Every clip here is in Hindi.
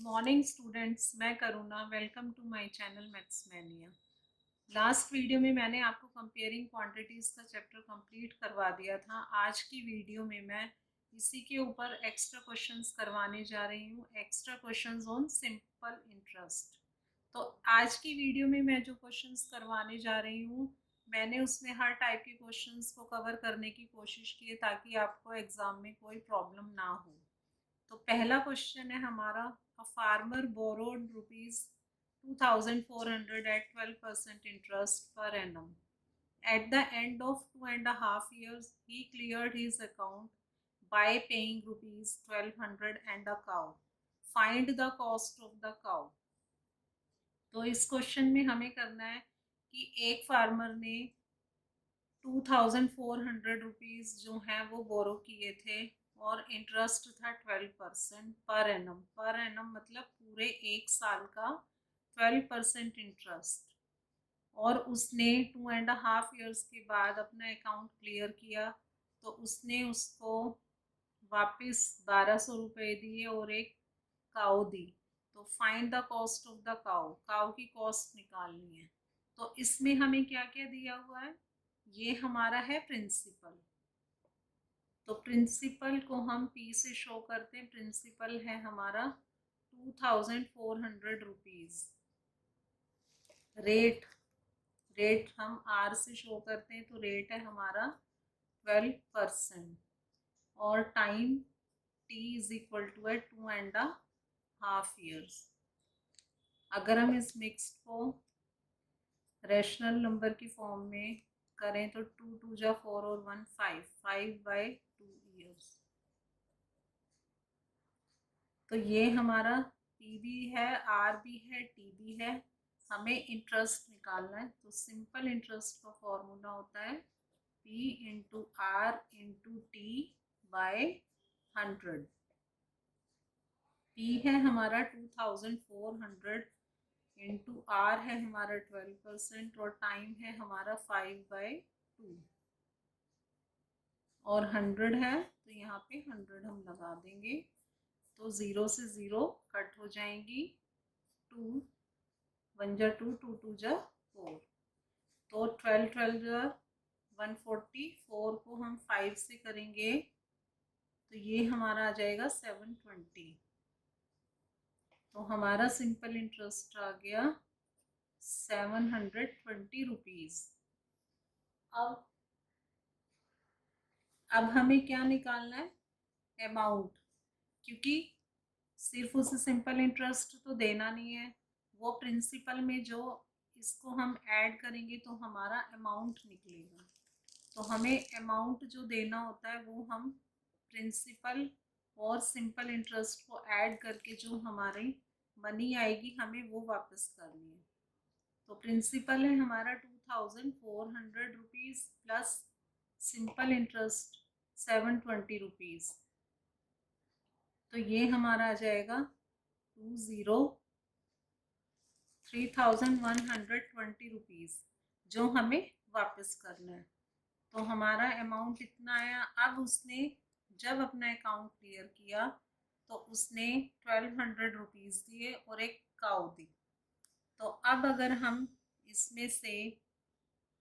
मॉर्निंग स्टूडेंट्स, मैं Karuna. Welcome to my channel maths mania. Last video में मैंने आपको कंपेयरिंग क्वांटिटीज़ का चैप्टर कंप्लीट करवा दिया था। आज की वीडियो में मैं इसी के ऊपर एक्स्ट्रा क्वेश्चंस करवाने जा रही हूँ, extra questions on simple interest. तो आज की वीडियो में मैं जो क्वेश्चंस करवाने जा रही हूँ, मैंने उसमें हर टाइप के क्वेश्चंस को कवर करने की कोशिश की है ताकि आपको एग्ज़ाम में कोई प्रॉब्लम ना हो। तो पहला क्वेश्चन है हमारा, a farmer borrowed rupees 2400 at 12% interest per annum. At the end of 2.5 years, he cleared his account by paying rupees 1200 and a cow. Find the cost of the cow. तो इस क्वेश्चन में हमें करना है कि एक फार्मर ने 2400 रुपीज़ जो हैं वो बोरो किए थे और इंटरेस्ट था 12% पर एनम मतलब पूरे एक साल का 12% इंटरेस्ट। और उसने 2.5 years के बाद अपना अकाउंट क्लियर किया तो उसने उसको वापस 1200 रुपये दिए और एक काऊ दी। तो find the cost of the cow, cow की कॉस्ट निकालनी है। तो इसमें हमें क्या क्या दिया हुआ है, ये हमारा है प्रिंसिपल। तो प्रिंसिपल को हम पी से शो करते हैं। प्रिंसिपल है हमारा 2400 रुपीज़। रेट, रेट हम आर से शो करते हैं, तो रेट है हमारा 12%। और time T is equal to है 2.5 years। अगर हम इस मिक्स्ड को रैशनल नंबर की फॉर्म में करें तो 2 2 जा 4 और 1 5, 5/2 years। तो ये हमारा पी भी है, आर भी है, टी भी है। हमें इंटरेस्ट निकालना है। तो सिंपल इंटरेस्ट का फॉर्मूला होता है P into R into T by 100। P है हमारा 2400 इंटू आर है हमारा 12% और टाइम है हमारा 5/2 और 100 है तो यहाँ पे 100 हम लगा देंगे। तो 0 से 0 कट हो जाएंगी। 2 1 जा 2, 2 2 जा 4। तो 12 12 जा 144 को हम 5 से करेंगे तो ये हमारा आ जाएगा 720। तो हमारा सिंपल इंटरेस्ट आ गया 720 रुपीज़। अब हमें क्या निकालना है, अमाउंट। क्योंकि सिर्फ उसे सिंपल इंटरेस्ट तो देना नहीं है, वो प्रिंसिपल में जो इसको हम ऐड करेंगे तो हमारा अमाउंट निकलेगा। तो हमें अमाउंट जो देना होता है वो हम प्रिंसिपल और सिंपल इंटरेस्ट को ऐड करके जो हमारी मनी आएगी हमें वो वापस करनी है। तो प्रिंसिपल है हमारा 2400 rupees plus simple interest 720 rupees. तो ये हमारा आ जाएगा 3120 रुपीज़ जो हमें वापस करना है। तो हमारा अमाउंट इतना आया। अब उसने जब अपना अकाउंट क्लियर किया तो उसने 1200 रुपीज़ दिए और एक काऊ दी। तो अब अगर हम इसमें से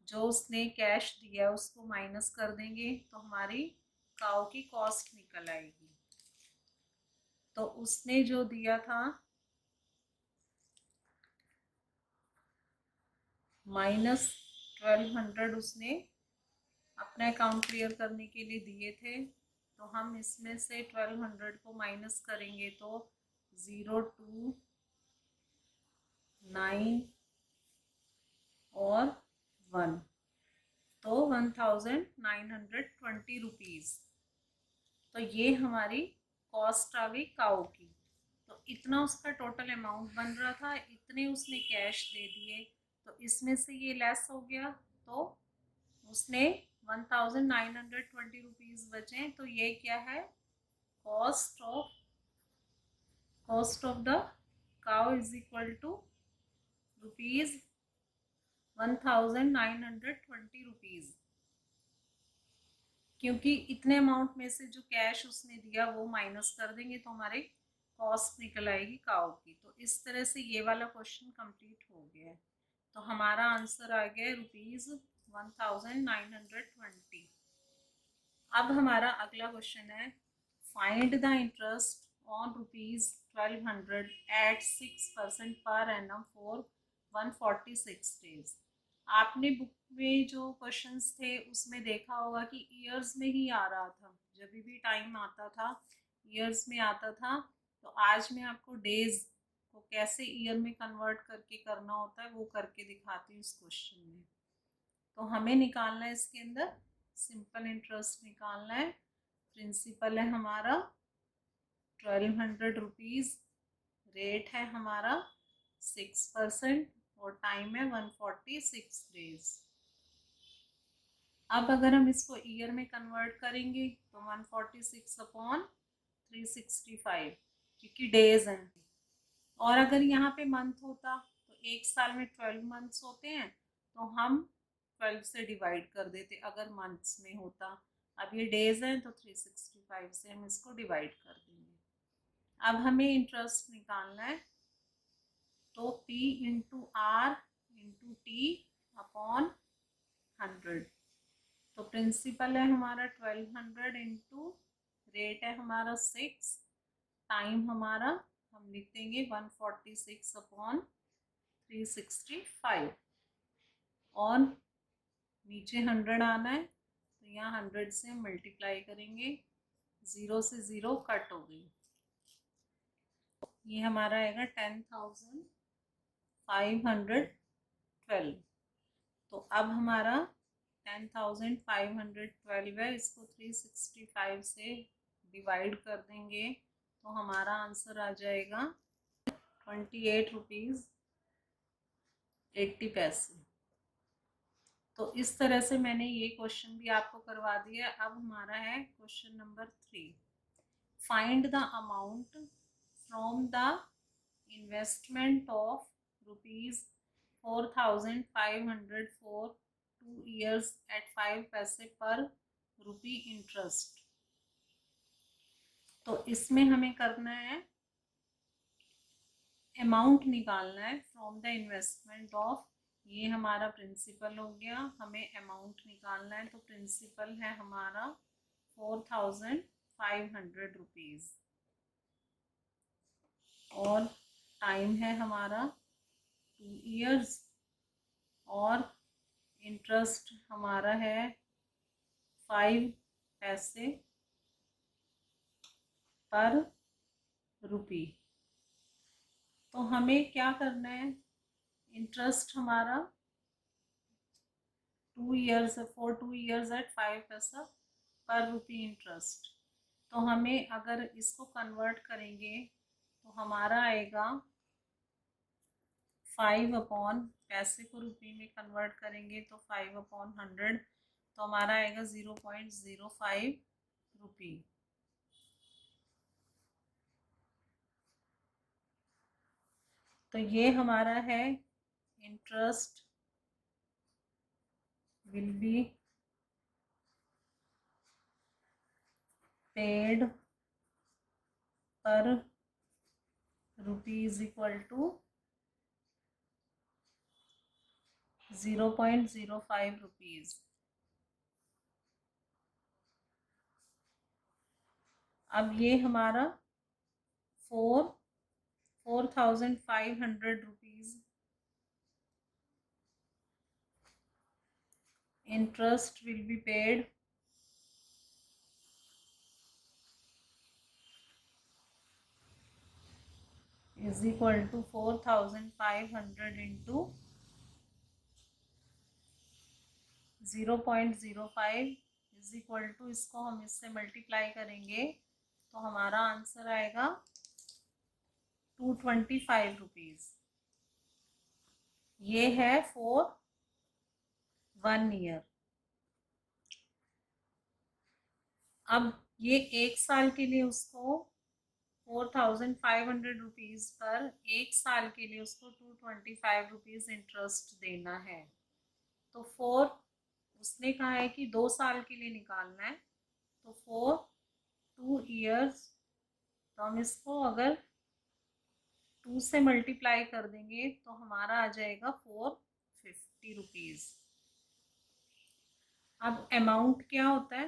जो उसने कैश दिया उसको माइनस कर देंगे तो हमारी काऊ की कॉस्ट निकल आएगी। तो उसने जो दिया था -1200 उसने अपना अकाउंट क्लियर करने के लिए दिए थे। तो हम इसमें से 1200 को माइनस करेंगे तो 0 2 9 और 1, तो 1920 रुपीज़। तो ये हमारी कॉस्ट आ गई काऊ की। तो इतना उसका टोटल अमाउंट बन रहा था, इतने उसने कैश दे दिए। तो इसमें से ये लेस हो गया तो उसने 1920 रुपीज़ बचे। तो ये क्या है, cost of the cow is equal to rupees 1920 rupees. क्योंकि इतने अमाउंट में से जो कैश उसने दिया वो माइनस कर देंगे तो हमारे कॉस्ट निकल आएगी काऊ की। तो इस तरह से ये वाला क्वेश्चन कंप्लीट हो गया है। तो हमारा आंसर आ गया ₹1920। अब हमारा अगला क्वेश्चन है, find the interest on ₹1200 at 6% per annum for 146 days. आपने बुक में जो क्वेश्चंस थे उसमें देखा होगा कि ईयर्स में ही आ रहा था, जब भी टाइम आता था ईयर्स में आता था। तो आज मैं आपको डेज को कैसे ईयर में कन्वर्ट करके करना होता है वो करके दिखाती हूँ इस क्वेश्चन में। तो हमें निकालना है इसके अंदर सिंपल इंटरेस्ट निकालना है। प्रिंसिपल है हमारा ₹1200, रेट है हमारा 6% और टाइम है 146 डेज। अब अगर हम इसको ईयर में कन्वर्ट करेंगे तो 146/365 क्योंकि डेज हैं। और अगर यहाँ पे मंथ होता तो एक साल में 12 मंथ्स होते हैं, तो हम 12 से डिवाइड कर देते अगर मंथ्स में होता। अब ये डेज हैं तो 365 से हम इसको डिवाइड कर देंगे। अब हमें इंटरेस्ट निकालना है, तो P into R into T upon 100। तो प्रिंसिपल है हमारा 1200 इंटू रेट है हमारा 6, टाइम हमारा हम लिख देंगे 146/365 और नीचे 100 आना है, तो यहाँ 100 से मल्टीप्लाई करेंगे, 0 से 0 कट हो गई। ये हमारा आएगा 10,512। तो अब हमारा 10,512 है, इसको 365 से डिवाइड कर देंगे तो हमारा आंसर आ जाएगा ₹28.80। तो इस तरह से मैंने ये क्वेश्चन भी आपको करवा दिया। अब हमारा है question number 3, find the amount from the investment of ₹4,500 for 2 years at 5 paise पर रुपी इंटरेस्ट। तो इसमें हमें करना है, अमाउंट निकालना है फ्रॉम द इन्वेस्टमेंट ऑफ, ये हमारा प्रिंसिपल हो गया, हमें अमाउंट निकालना है। तो प्रिंसिपल है हमारा ₹4,500 और टाइम है हमारा 2 years और इंटरेस्ट हमारा है 5 पैसे पर रुपी। तो हमें क्या करना है, इंटरेस्ट हमारा 2 years फॉर 2 years एट 5 पैसा पर रुपी इंटरेस्ट। तो हमें अगर इसको कन्वर्ट करेंगे तो हमारा आएगा 5 पैसे को रुपये में कन्वर्ट करेंगे तो 5/100, तो हमारा आएगा 0.05 रुपी। तो ये हमारा है interest will be paid per rupee is equal to 0.05 rupees. अब ये हमारा 4,500 interest will be paid is equal to 4,500 into 0.05 is equal to, इसको हम इससे मल्टीप्लाई करेंगे तो हमारा आंसर आएगा 225 रुपीज। ये है फॉर 1 year। अब ये एक साल के लिए उसको 4,500 रुपीज पर एक साल के लिए उसको 225 रुपीज इंटरेस्ट देना है। तो उसने कहा है कि 2 साल के लिए निकालना है, तो फॉर 2 years, तो हम इसको अगर 2 से मल्टीप्लाई कर देंगे तो हमारा आ जाएगा 450 रुपीज़। अब अमाउंट क्या होता है?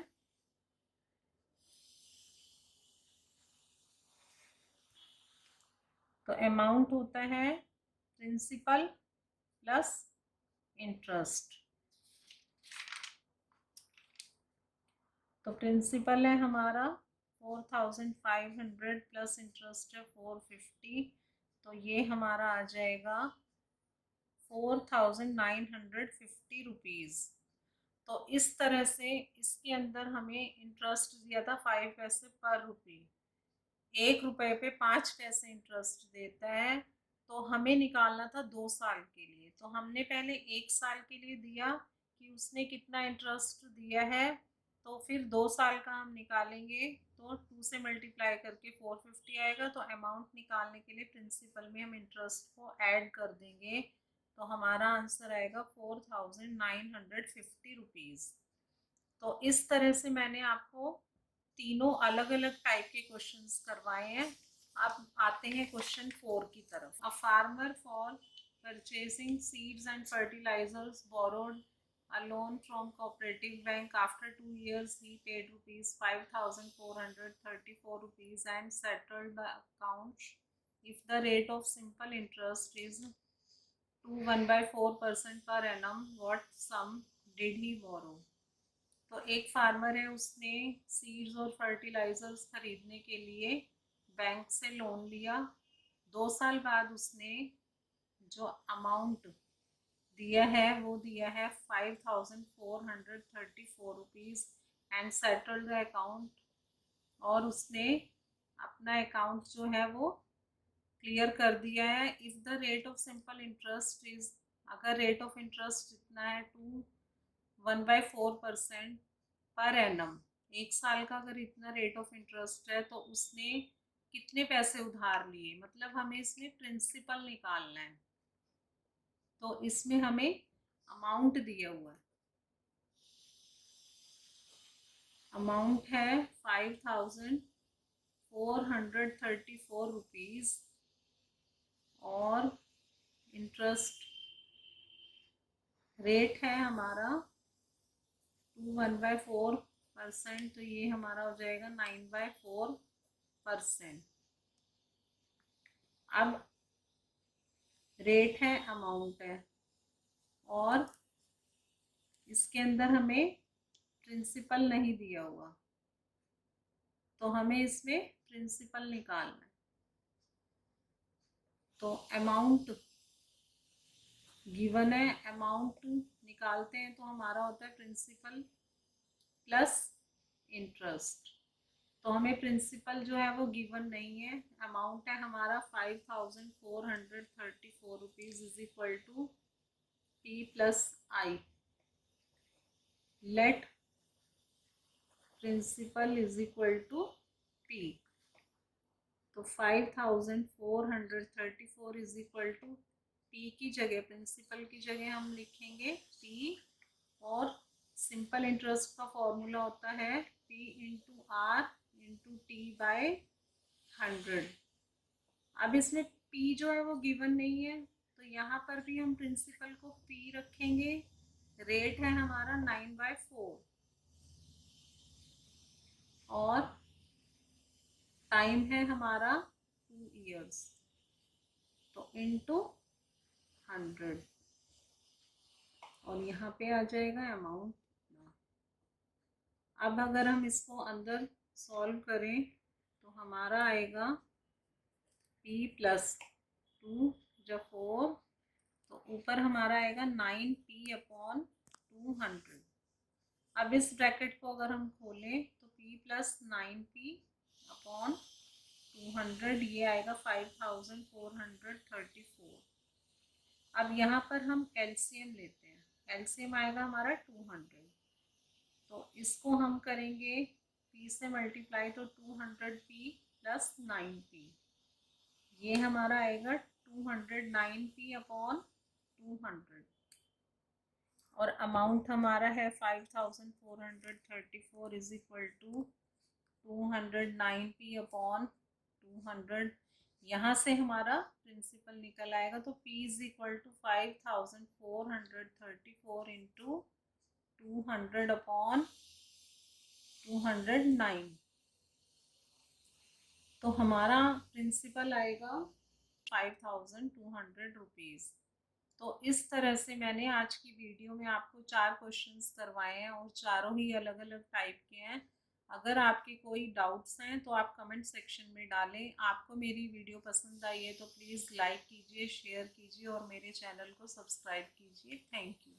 तो अमाउंट होता है प्रिंसिपल प्लस इंटरेस्ट। तो प्रिंसिपल है हमारा 4500 प्लस इंटरेस्ट है 450, तो ये हमारा आ जाएगा 4950 रुपीज़। तो इस तरह से इसके अंदर हमें इंटरेस्ट दिया था 5 पैसे पर रुपये, 1 रुपये पे 5 पैसे इंटरेस्ट देता है। तो हमें निकालना था 2 साल के लिए, तो हमने पहले 1 साल के लिए दिया कि उसने कितना इंटरेस्ट दिया है, तो फिर 2 साल का हम निकालेंगे तो 2 से मल्टीप्लाई करके 450 आएगा। तो अमाउंट निकालने के लिए प्रिंसिपल में हम इंटरेस्ट को ऐड कर देंगे, तो हमारा आंसर आएगा 4950 रुपीज़। तो इस तरह से मैंने आपको तीनों अलग अलग टाइप के क्वेश्चंस करवाए हैं। अब आते हैं क्वेश्चन 4 की तरफ। A farmer for purchasing seeds and fertilizers borrowed a loan from cooperative bank. After 2 years he paid rupees 5434 rupees and settled the account. If the rate of simple interest is 1/4% per annum, what sum did he borrow? तो एक फार्मर है, उसने सीड्स और फर्टिलाइजर्स खरीदने के लिए बैंक से लोन लिया। 2 साल बाद उसने जो अमाउंट दिया है वो दिया है 5434 rupees and settled the account, और उसने अपना अकाउंट जो है वो क्लियर कर दिया है। If the rate of simple interest is, अगर रेट ऑफ इंटरेस्ट जितना है 1/4% पर एनम, 1 साल का अगर इतना रेट ऑफ इंटरेस्ट है, तो उसने कितने पैसे उधार लिए, मतलब हमें इसमें प्रिंसिपल निकालना है। तो इसमें हमें अमाउंट दिया हुआ है, अमाउंट है 5434 रुपीज़ और इंटरेस्ट रेट है हमारा 1/4%, तो ये हमारा हो जाएगा 9/4%। अब रेट है, अमाउंट है, और इसके अंदर हमें प्रिंसिपल नहीं दिया हुआ, तो हमें इसमें प्रिंसिपल निकालना है। तो अमाउंट गिवन है, अमाउंट निकालते हैं तो हमारा होता है प्रिंसिपल प्लस इंटरेस्ट। तो हमें प्रिंसिपल जो है वो गिवन नहीं है, अमाउंट है हमारा 5434 rupees is equal to P plus I. Let principal is equal to P. तो 5434 इज इक्वल टू पी की जगह, प्रिंसिपल की जगह हम लिखेंगे पी, और सिंपल इंटरेस्ट का फॉर्मूला होता है P into R into T by 100। अब इसमें पी जो है वो गिवन नहीं है, तो यहाँ पर भी हम प्रिंसिपल को पी रखेंगे। रेट है हमारा 9/4 और टाइम है हमारा 2 इयर्स, तो इंटू 100, और यहाँ पे आ जाएगा अमाउंट। अब अगर हम इसको अंदर सॉल्व करें तो हमारा आएगा p प्लस 2 जब 4, तो ऊपर हमारा आएगा 9p अपॉन 200। अब इस ब्रैकेट को अगर हम खोलें तो p प्लस 9p अपॉन 200, ये आएगा 5434। अब यहाँ पर हम एलसीएम लेते हैं, एलसीएम आएगा हमारा 200, तो इसको हम करेंगे p से मल्टीप्लाई, तो 200p प्लस 9p, ये हमारा आएगा 209p अपॉन 200, और अमाउंट हमारा है 5434 is equal to 209p upon 200, यहाँ से हमारा प्रिंसिपल निकल आएगा। तो P is equal to 5434 into 200 upon 209। तो हमारा प्रिंसिपल आएगा 5200 रुपीज़। तो इस तरह से मैंने आज की वीडियो में आपको 4 क्वेश्चंस करवाए हैं और चारों ही अलग अलग टाइप के हैं। अगर आपके कोई डाउट्स हैं तो आप कमेंट सेक्शन में डालें। आपको मेरी वीडियो पसंद आई है तो प्लीज़ लाइक कीजिए, शेयर कीजिए और मेरे चैनल को सब्सक्राइब कीजिए। Thank you.